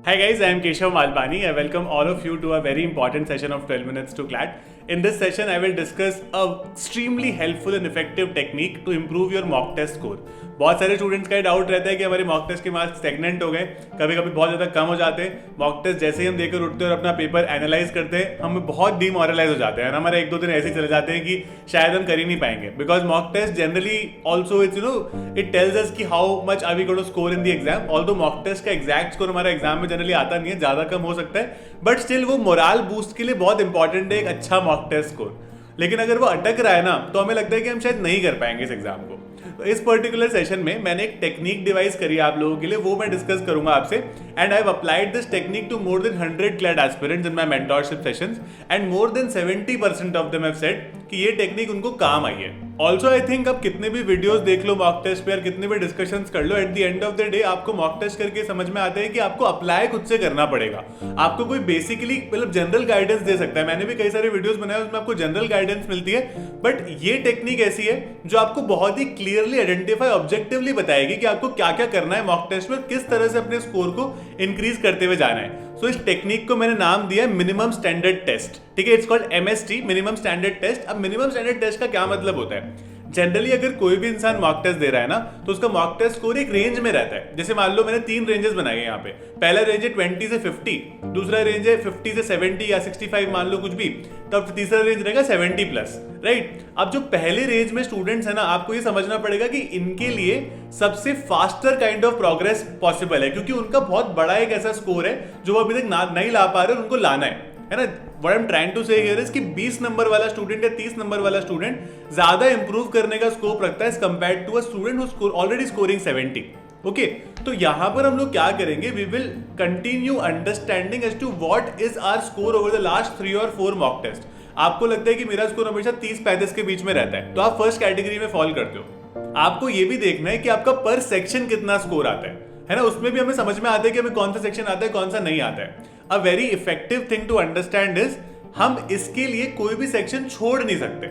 Hi guys, I am Keshav Malpani. I welcome all of you to a very important session of 12 minutes to CLAT. In this session, I will discuss a extremely helpful and effective technique to improve your mock test score. बहुत सारे students का doubt रहता है कि हमारे mock test के marks stagnant हो गए, कभी कभी बहुत ज़्यादा कम हो जाते हैं। मॉक टेस्ट जैसे ही हम देकर उठते हैं और अपना पेपर एनालाइज करते हैं, हम बहुत डिमोरलाइज हो जाते हैं। हमारे एक दो दिन ऐसे ही चले जाते हैं कि शायद हम कर ही नहीं पाएंगे, because mock test generally also it tells us कि how much are we going to score in the exam. Although mock test का एग्जैक्ट स्कोर हमारा एग्जाम में जनरली आता नहीं है, ज़्यादा कम हो सकता है, बट स्टिल वो मोरल बूस्ट के लिए बहुत इंपॉर्टेंट है एक अच्छा मॉक टेस्ट स्कोर। लेकिन अगर वो अटक रहा है ना, तो हमें लगता है कि हम शायद नहीं कर पाएंगे इस एग्जाम को। तो इस पर्टिकुलर सेशन में मैंने एक टेक्निक डिवाइस करी है आप लोगों के लिए, वो मैं डिस्कस करूंगा आपसे। And I have applied this technique to more than 100 CLAT aspirants in my mentorship sessions and more than 70% of them have said कि ये टेक्निक उनको काम आई है। ऑल्सो आई थिंक आप कितने भी वीडियोस देख लो मॉक टेस्ट पे और कितने भी डिस्कशंस कर लो, at the end of the day आपको मॉक टेस्ट करके समझ में आता है कि आपको अप्लाई खुद से करना पड़ेगा। आपको कोई बेसिकली मतलब जनरल गाइडेंस दे सकता है। मैंने भी कई सारे वीडियोस बनाए, उसमें आपको जनरल गाइडेंस मिलती है, बट ये टेक्निक ऐसी है जो आपको बहुत ही क्लियरली आइडेंटिफाई ऑब्जेक्टिवली बताएगी कि आपको क्या क्या करना है मॉक टेस्ट में, किस तरह से अपने स्कोर को इंक्रीज करते हुए जाना है। सो इस टेक्निक को मैंने नाम दिया है मिनिमम स्टैंडर्ड टेस्ट। ठीक है, it's called MST, minimum standard test. अब मिनिमम स्टैंडर्ड टेस्ट का क्या मतलब होता है? जनरली अगर कोई भी इंसान मॉक टेस्ट दे रहा है ना, तो उसका मॉक टेस्ट स्कोर एक रेंज में रहता है। जैसे मान लो मैंने 3 रेंजेस बनाए हैं यहाँ पे। पहला रेंज है 20 से 50, दूसरा रेंज है 50 से 70 या 65 मान लो कुछ भी, तब तीसरा रेंज रहेगा 70 प्लस, राइट। अब जो पहले रेंज में स्टूडेंट्स है ना, आपको ये समझना पड़ेगा कि इनके लिए सबसे faster kind of progress possible है, क्योंकि उनका बहुत बड़ा एक ऐसा स्कोर है जो वो अभी तक नहीं ला पा रहे, उनको लाना है ना। What I'm trying to say here is कि 20 नंबर वाला स्टूडेंट या 30 नंबर वाला स्टूडेंट ज्यादा इंप्रूव करने का स्कोप रखता है as compared to a student who already scoring 70। Okay, तो यहां पर हम लोग क्या करेंगे, we will continue understanding as to what is our score over the last 3 और 4 मॉक टेस्ट। आपको लगता है कि मेरा स्कोर हमेशा 30-35 के बीच में रहता है, तो आप फर्स्ट कैटेगरी में फॉल करते हो। आपको ये भी देखना है कि आपका पर सेक्शन कितना स्कोर आता है ना। उसमें भी हमें समझ में आता है कि हमें कौन सा सेक्शन आता है, कौन सा नहीं आता है। A very effective thing to understand is हम इसके लिए कोई भी सेक्शन छोड़ नहीं सकते,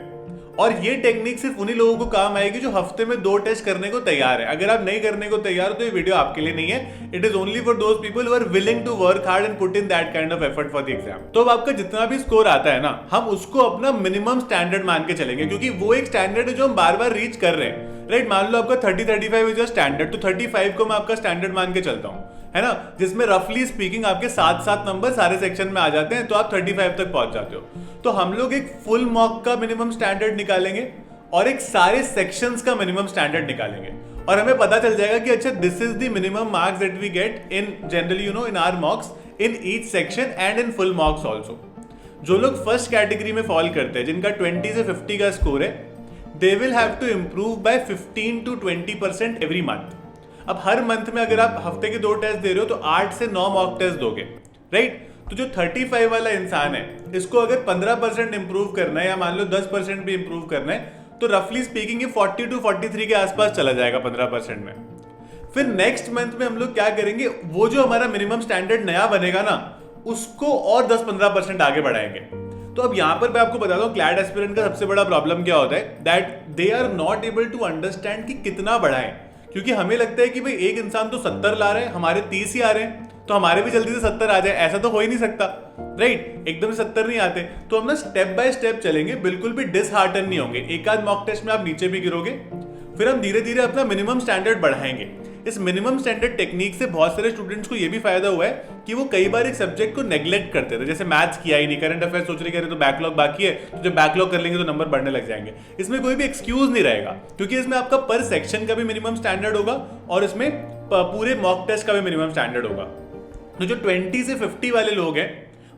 और ये टेक्निक सिर्फ उन्हीं लोगों को काम आएगी जो हफ्ते में 2 टेस्ट करने को तैयार है। अगर आप नहीं करने को तैयार हो तो ये वीडियो आपके लिए नहीं है। It is only for those people who are willing to work hard and put in that kind of effort for the exam. तो अब आपका जितना भी स्कोर आता है ना, हम उसको अपना मिनिमम स्टैंडर्ड मान के चलेंगे, क्योंकि वो एक स्टैंडर्ड है जो हम बार बार रीच कर रहे हैं, राइट। मान लो आपका 30-35 इज योर स्टैंडर्ड, तो 35 को मैं आपका स्टैंडर्ड मान के चलता हूँ, है ना, जिसमें रफली स्पीकिंग आपके 7-7 नंबर सारे सेक्शन में आ जाते हैं, तो आप 35 तक पहुंच जाते हो। तो हम लोग एक फुल मॉक का मिनिमम स्टैंडर्ड निकालेंगे और एक सारे सेक्शंस का मिनिमम स्टैंडर्ड निकालेंगे, और हमें पता चल जाएगा कि अच्छा this is the minimum marks that we get in generally in our mocks in each section and in full mocks also. जो लोग फर्स्ट कैटेगरी में फॉल करते हैं, जिनका 20 से 50 का स्कोर है, they will have to improve by 15 to 20% every month. अब हर मंथ में अगर आप हफ्ते के 2 टेस्ट दे रहे हो तो 8 से 9 मॉक टेस्ट दोगे, राइट। तो जो 35 वाला इंसान है, इसको अगर 15% इंप्रूव करना है या मान लो 10% भी इंप्रूव करना है, तो रफली स्पीकिंग ये 40 to 43 के आसपास चला जाएगा 15% में। फिर नेक्स्ट मंथ में हम लोग क्या करेंगे, वो जो हमारा मिनिमम स्टैंडर्ड नया बनेगा ना, उसको और 10-15% आगे बढ़ाएंगे। तो अब यहां पर मैं आपको बताता हूँ क्लैट एस्पिरेंट का सबसे बड़ा प्रॉब्लम क्या होता है, that they are not able to understand कि कितना बढ़ाएं। क्योंकि हमें लगता है कि भाई एक इंसान तो 70 ला रहे हैं, हमारे 30 ही आ रहे हैं, तो हमारे भी जल्दी से 70 आ जाए, ऐसा तो हो ही नहीं सकता, राइट। एकदम से 70 नहीं आते। तो हम ना स्टेप बाय स्टेप चलेंगे, बिल्कुल भी डिसहार्टन नहीं होंगे। एक आध मॉक टेस्ट में आप नीचे भी गिरोगे, फिर हम धीरे धीरे अपना मिनिमम स्टैंडर्ड बढ़ाएंगे। इस मिनिमम स्टैंडर्ड टेक्निक से बहुत सारे स्टूडेंट्स को ये भी फायदा हुआ है कि वो कई बार एक सब्जेक्ट को नेग्लेक्ट करते थे, जैसे मैथ्स किया ही नहीं, करंट अफेयर्स सोच रहे करें तो बैकलॉग बाकी है, तो जब बैकलॉग कर लेंगे तो नंबर बढ़ने लग जाएंगे। इसमें कोई भी एक्सक्यूज नहीं रहेगा, क्योंकि इसमें आपका पर सेक्शन का भी मिनिमम स्टैंडर्ड होगा और इसमें पूरे मॉक टेस्ट का भी मिनिमम स्टैंडर्ड होगा। तो जो 20 से 50 वाले लोग हैं,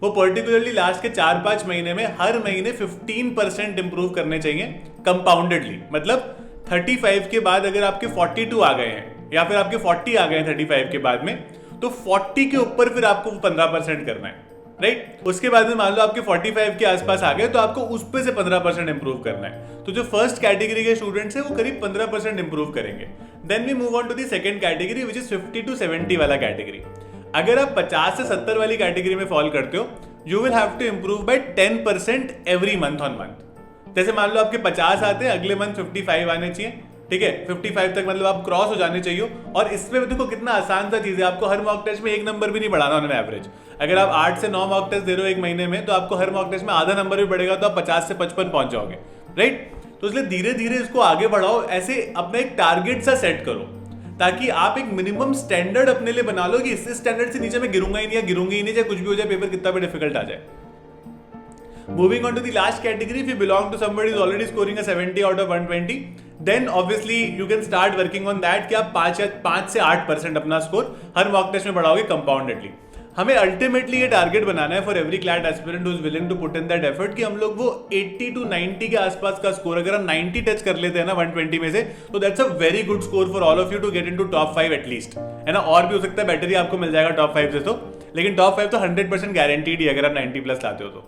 वो पर्टिकुलरली लास्ट के 4-5 महीने में हर महीने 15% इंप्रूव करने चाहिए कंपाउंडेडली। मतलब 35 के बाद अगर आपके 42 आ गए हैं या फिर आपके 40 आ गए हैं 35 के बाद में, तो 40 के ऊपर फिर आपको 15% करना है, राइट। उसके बाद में मान लो आपके 45 के आसपास आ गए, तो आपको उस पे से 15% इंप्रूव करना है। तो जो फर्स्ट कैटेगरी के स्टूडेंट्स है वो करीब 15% इंप्रूव करेंगे। Then we move on to the second category which is 50 to 70 वाला कैटेगरी। अगर आप 50 से 70 वाली कैटेगरी में फॉल करते हो, you will have to improve by 10% every month on month. जैसे मान लो आपके 50 आते हैं, अगले मंथ 55 आने चाहिए, ठीक है 55 तक मतलब आप क्रॉस हो जाने चाहिए। और इसमें देखो कितना आसान सा चीज है, आपको हर मॉक टेस्ट में एक नंबर भी नहीं बढ़ाना ऑन एवरेज। अगर आप 8 से 9 मॉक टेस्ट दे रहे हो एक महीने में, तो आपको हर मॉक टेस्ट में आधा नंबर भी बढ़ेगा, तो आप 50 से 55 पहुंच जाओगे, राइट। तो इसलिए धीरे धीरे इसको आगे बढ़ाओ, ऐसे अपना एक टारगेट सा सेट करो, ताकि आप एक मिनिमम स्टैंडर्ड अपने लिए बना लो कि इस स्टैंडर्ड से नीचे मैं गिरूंगा ही नहीं, या गिरूंगी ही नहीं, चाहे कुछ भी हो जाए, पेपर कितना भी डिफिकल्ट आ जाए। Moving on to the last category, if you belong to somebody who's already scoring a 70 out of 120, then obviously you can start working on that कि आप 5 से 8% अपना स्कोर हर मॉक टेस्ट में बढ़ाओगे कंपाउंडेडली। हमें अल्टीमेटली ये टारगेट बनाना है for every CLAT aspirant who is willing to put in that effort, कि हम लोग वो 80 to 90 के आसपास का स्कोर, अगर हम 90 टच कर लेते हैं ना 120 में से, तो that's a very good score for all of you to get into top 5 at least, है ना। और भी हो सकता है बेटर ही आपको मिल जाएगा टॉप 5 से तो, लेकिन टॉप 5 तो 100% गारंटीड ही अगर आप 90 प्लस लाते हो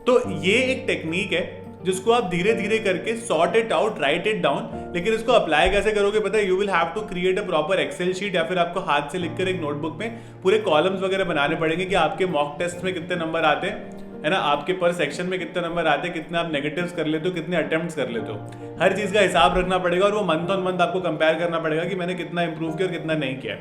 तो ये एक टेक्निक है जिसको आप धीरे धीरे करके sort it out, write it down. लेकिन इसको अप्लाई कैसे करोगे पता है, you will have to create a proper Excel sheet, या फिर आपको हाथ से लिखकर एक नोटबुक में पूरे कॉलम्स वगैरह बनाने पड़ेंगे कि आपके मॉक टेस्ट में कितने नंबर आते हैं, है ना, आपके पर सेक्शन में कितने नंबर आते हैं, कितने आप नेगेटिव्स कर लेते हो, कितने अटेम्प्ट्स कर लेते हो, हर चीज का हिसाब रखना पड़ेगा। और वो मंथ ऑन मंथ आपको कंपेयर करना पड़ेगा कि मैंने कितना इंप्रूव किया और कितना नहीं किया।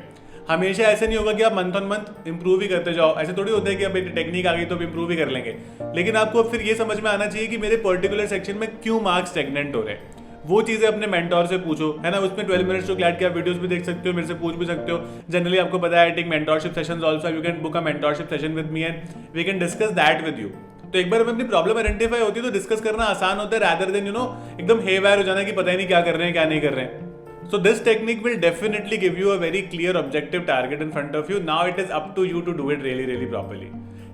हमेशा ऐसे नहीं होगा कि आप मंथ ऑन मंथ इंप्रूव ही करते जाओ, ऐसे थोड़ी होता है कि अब एक टेक्निक आ गई तो इंप्रूव ही कर लेंगे। लेकिन आपको फिर ये समझ में आना चाहिए कि मेरे पर्टिकुलर सेक्शन में क्यों मार्क्स स्टैग्नेंट हो रहे हैं। वो चीजें अपने मेंटोर से पूछो, है ना। उसमें 12 मिनट्स टू क्लैट के आप वीडियोस भी देख सकते हो, मेरे से पूछ भी सकते हो। जनरली आपको पता है take mentorship sessions also, you can book a mentorship session with me and we can discuss that with you. तो एक बार हमें अपनी प्रॉब्लम आइडेंटिफाई होती है तो डिस्कस करना आसान होता है, रादर देन एकदम हेवायर हो जाना कि पता ही नहीं क्या कर रहे हैं क्या नहीं कर रहे हैं। So this technique will definitely give you a very clear objective target in front of you. Now it is up to you to do it really properly.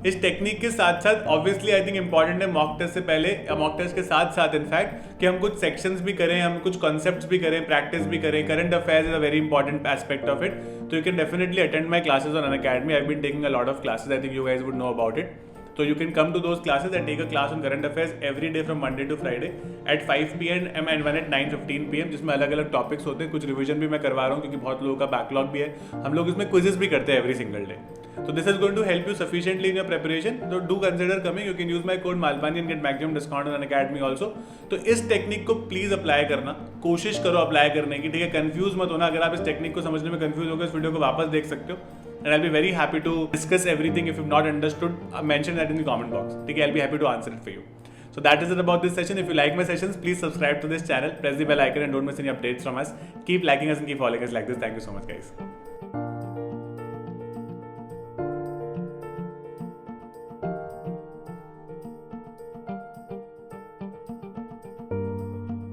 इस टेक्निक के साथ साथ ऑब्वियसली आई थिंक इंपॉर्टेंट है mock test से पहले या mock test के साथ साथ इनफैक्ट कि हम कुछ सेक्शंस भी करें, हम कुछ कॉन्सेप्ट्स भी करें, प्रैक्टिस भी करें। Current affairs is a very important aspect of it. तो you can definitely attend my classes on Unacademy. I have been taking a lot of classes, I think you guys would know about it. So you can come to those classes and take a class on current affairs every day from Monday to Friday at 5 PM and one at 9:15 PM, जिसमें अलग अलग topics होते हैं। कुछ revision भी मैं करवा रहा हूँ क्योंकि बहुत लोगों का बैकलॉग भी है। हम लोग इसमें क्विजेस भी करते हैं every single day. So this is going to help you sufficiently in your preparation. So do consider coming. You can use my code Malpani and get maximum discount on Unacademy also. तो इस technique को please apply करना, कोशिश करो apply करने की, ठीक है। कंफ्यूज मत होना। अगर आप इस टेक्निक को समझने में कंफ्यूज हो गए, इस वीडियो को वापस देख सकते हो। And I'll be very happy to discuss everything. If you've not understood, mention that in the comment box. Okay, I'll be happy to answer it for you. So that is it about this session. If you like my sessions, please subscribe to this channel, press the bell icon, and don't miss any updates from us. Keep liking us and keep following us like this. Thank you so much, guys.